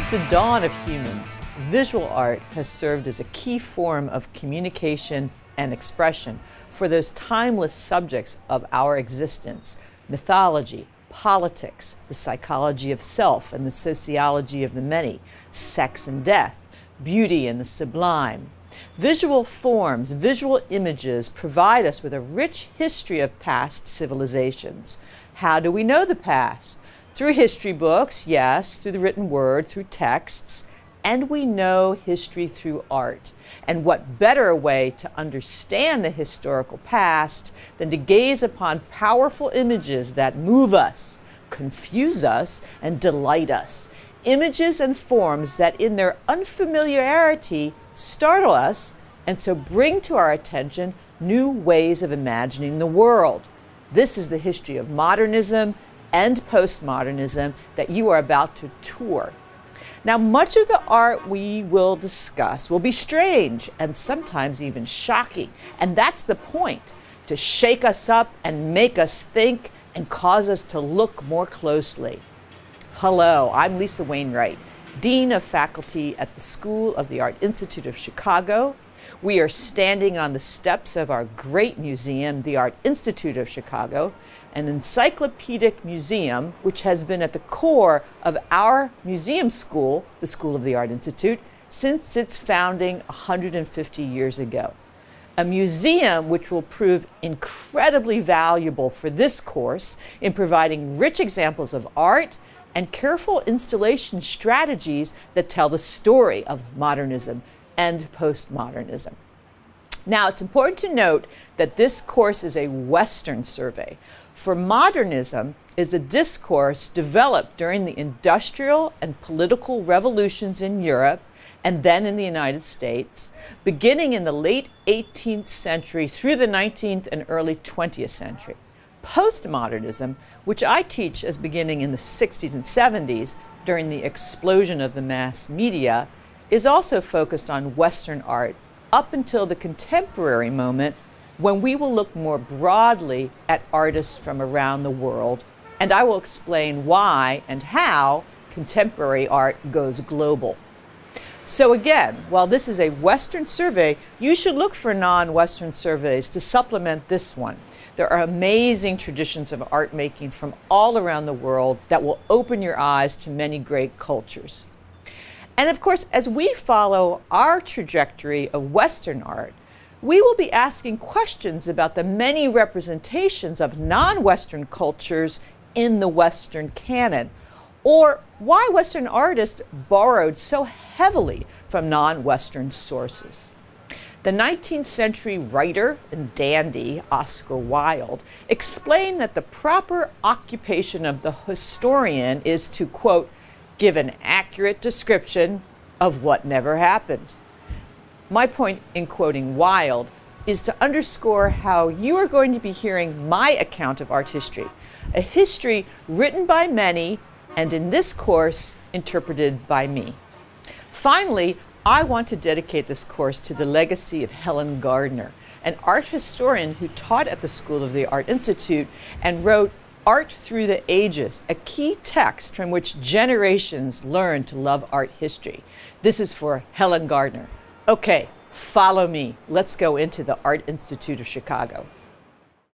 Since the dawn of humans, visual art has served as a key form of communication and expression for those timeless subjects of our existence: mythology, politics, the psychology of self and the sociology of the many, sex and death, beauty and the sublime. Visual forms, visual images provide us with a rich history of past civilizations. How do we know the past? Through history books, yes, through the written word, through texts, and we know history through art. And what better way to understand the historical past than to gaze upon powerful images that move us, confuse us, and delight us. Images and forms that in their unfamiliarity startle us and so bring to our attention new ways of imagining the world. This is the history of modernism and postmodernism that you are about to tour. Now, much of the art we will discuss will be strange and sometimes even shocking, and that's the point, to shake us up and make us think and cause us to look more closely. Hello, I'm Lisa Wainwright, Dean of Faculty at the School of the Art Institute of Chicago. We are standing on the steps of our great museum, the Art Institute of Chicago, an encyclopedic museum which has been at the core of our museum school, the School of the Art Institute, since its founding 150 years ago. A museum which will prove incredibly valuable for this course in providing rich examples of art and careful installation strategies that tell the story of modernism and postmodernism. Now, it's important to note that this course is a Western survey. For modernism is a discourse developed during the industrial and political revolutions in Europe and then in the United States, beginning in the late 18th century through the 19th and early 20th century. Postmodernism, which I teach as beginning in the 60s and 70s during the explosion of the mass media, is also focused on Western art up until the contemporary moment, when we will look more broadly at artists from around the world, and I will explain why and how contemporary art goes global. So again, while this is a Western survey, you should look for non-Western surveys to supplement this one. There are amazing traditions of art making from all around the world that will open your eyes to many great cultures. And of course, as we follow our trajectory of Western art, we will be asking questions about the many representations of non-Western cultures in the Western canon, or why Western artists borrowed so heavily from non-Western sources. The 19th century writer and dandy Oscar Wilde explained that the proper occupation of the historian is to, quote, give an accurate description of what never happened. My point in quoting Wilde is to underscore how you are going to be hearing my account of art history, a history written by many and in this course interpreted by me. Finally, I want to dedicate this course to the legacy of Helen Gardner, an art historian who taught at the School of the Art Institute and wrote Art Through the Ages, a key text from which generations learn to love art history. This is for Helen Gardner. Okay, follow me. Let's go into the Art Institute of Chicago.